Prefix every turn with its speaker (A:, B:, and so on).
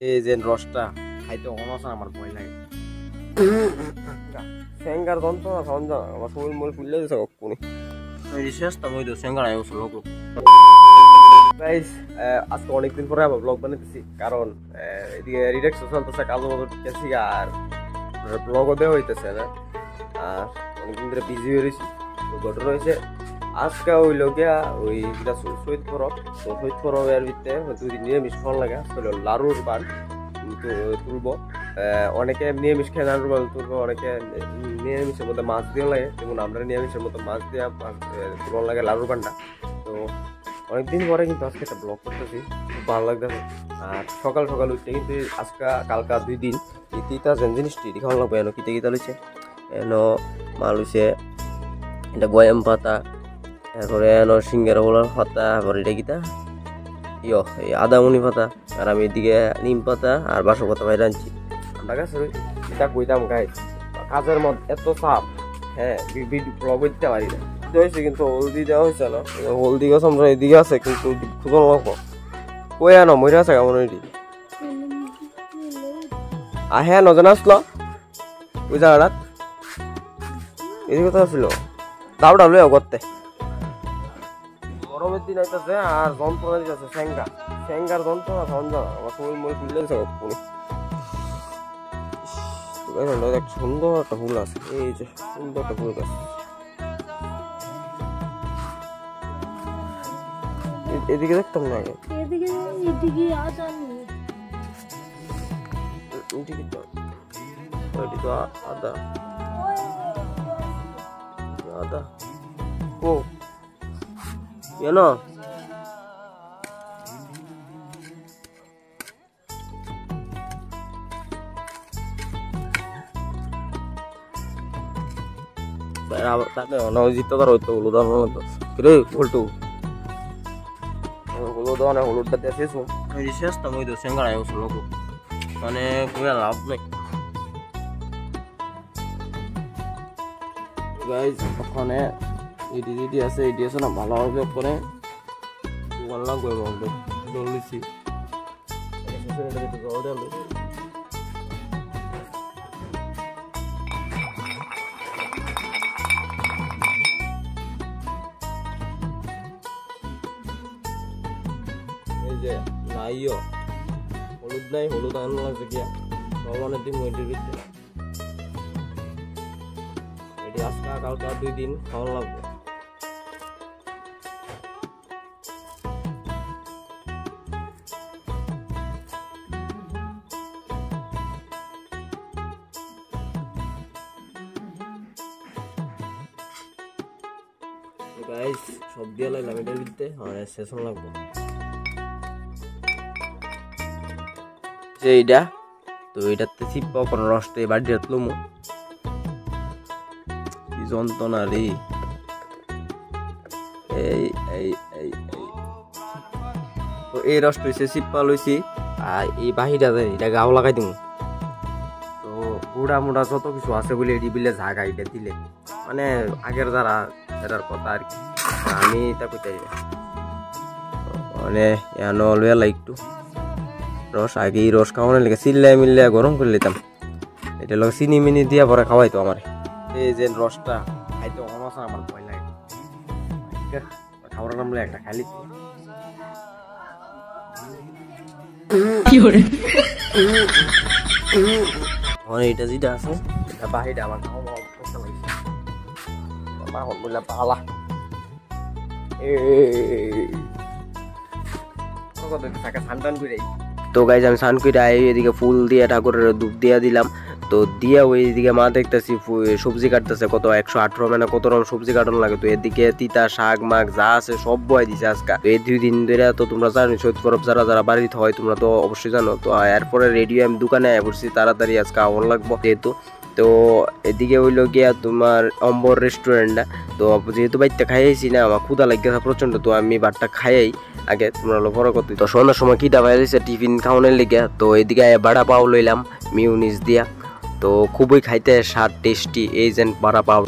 A: এই যে রসটা খাইতে অনসা আমার ভয় লাগে। সেঙ্গার যন্ত্রণা সঞ্জনা আমার শরীর মূল ফুললে দিছে কক্ষুনি শেষটা মই সেঙ্গার আয় লোক। গাইস আজকে অনেকদিন পরে আবার ব্লগ বানাইতেছি, কারণ এদিকে রিডাকশন চলতেছে, কালো গেছি আর ব্লগও দেওয়া হইতেছে না, আর অনেকদিন ধরে বিজি হয়ে রয়েছি। তো ঘটনা হয়েছে আজকে হইল গিয়া ওই শহীদ পরব, তো শহীদ পরবের ভিতরে দুদিন নিরামিষ ফল লাগে। আজকে হলো লাড়ুর বান তুলবো, অনেকে নিরামিষ খেয়ে লাড়ুর বান তুলবো, অনেকে নিরামিষের মধ্যে মাছ দিয়ে লাগে, যেমন আমরা নিরামিষের মতো মাছ দিয়ে তুলন লাগে লাড়ুর বানটা। তো অনেকদিন পরে কিন্তু আজকে একটা ব্লগ করতেছি, খুব ভালো লাগতেছে। আর সকাল সকাল উঠতে কিন্তু আজকে কালকা 2 দিন এই তিতা জিনিসটি খাওয়া লাগবে। এনো কিতে কিতা লইছে, এনো মাল হইছে এটা গয়াম পাতা, তারপরে এনো সিঙ্গারা বলার পাতা, তারপরে এটা কিতা এই আদামনি পাতা, আর আমি এদিকে নিম পাতা আর বাসক পাতা বাইরে আনছি। আমরা কাছে এটা কইতাম গাই কাজের মধ্যে এত চাপ, হ্যাঁ ব্লগ দিতে পারি না হয়েছে, কিন্তু হলদি দেওয়া হয়েছে না, হলদি গাছ আমরা এদিকে আছে কিন্তু খুঁজো লাগবো কই আনো মরে আছে কেমন ওইটি হ্যাঁ নজন আসলো ওই জায়গাটা এদিকে তো আসলো দাউডা লইয়া করতে। গরমের দিন আইতেছে আর যন্ত্রণা দিতেছে সেঙ্গার যন্ত্রণা সঞ্জনা আমার শরীর মরে ফুললে দিছে কক্ষুনি। সুন্দর একটা ফুল আছে, এই যে সুন্দর একটা ফুল গাছ, এদিকে দেখতাম না আগে, এদিকে তো আদা আদা ও কেন তাকে অনজিত তার হইতো হলুদ রে উল্টু হলুদ হলুদটা দিয়ে শেষ শেষটা মই সেঙ্গার আয় লোক, মানে কোনো লাভ নেই গাইজ। ওখানে এডি আছে না ভালোভাবে ওখানে লাগবে জল দিচ্ছি এই যে নাইও হলুদ নাই, হলুদ আনলো লাগছে গিয়া ভগবানের দিন মইটির ভিতরে এটি আজকে কালকা 2 দিন খাওয়া লাগবে। গাইস সব দিয়ে লাইলাম এটার ভিতরে, আর সেশন লাগবে যে এইটা। তো এটাতে চিপা কোনো রসটা এবার দিতলুম কি যন্ত্রণা রে, এই এই এই তো এই রসটা হয়েছে চিপা লইছি, আর এই বাহিটা এটা গাও লাগাই দিম। তো বুড়া মুড়া যত কিছু আছে বলে এটি বিলে জাগা এটা দিলে মানে আগের যারা এটার কথা আর কি, আমি এটা কইতাই মানে এনো লইয়া একটু রস আগে এই রস খাওয়ানোর লেগে চিল্লাই মিল্লাই গরম করে নিতাম, এটা লোক চিনি মিনি দিয়া পরে খাওয়াইতো আমার। এই যে রসটা খাইতে অনসা আমার ভয় লাগে, খাওয়ার নামলে একটা খালি এটা যেটা আছে এটা বাহিরে আমার খাওয়া অবস্থা লাগছে মা বললে পালা তো গাইজ আমি স্নান করে এদিকে ফুল দিয়ে ঠাকুরের ধূপ দিয়ে দিলাম। তো দিয়ে ওইদিকে মা দেখতেছি সবজি কাটতেছে, কত 118 মানে কত রকম সবজি কাটানো লাগে। তো এদিকে তিতা শাক মাগ যা আছে সব বয় দিছে আজকে। তো এই 2 দিন ধরে তো তোমরা জানো শহীদ পরব যারা যারা বাড়িতে হয় তোমরা তো অবশ্যই জানো। তো এরপরে রেডিও আমি দোকানে আয় পড়ছি তাড়াতাড়ি আজকে আওয়ার লাগবো যেহেতু। তো এদিকে হইলো গিয়া তোমার অম্বর রেস্টুরেন্টটা, তো যেহেতু বাড়িতে খাইয়েছি না আমার ক্ষুধা লাগিয়েছে প্রচন্ড, তো আমি ভাতটা খাইয়াই আগে তোমরা হলো বড় করতে। তো সন্ধ্যার সময় কিটা বাইরেছে টিফিন খাওয়ানোর লেগে, তো এদিকে বাড়া পাও লইলাম মিউনিস দিয়া, তো খুবই খাইতে স্বাদ টেস্টি এই যে বাড়া পাও।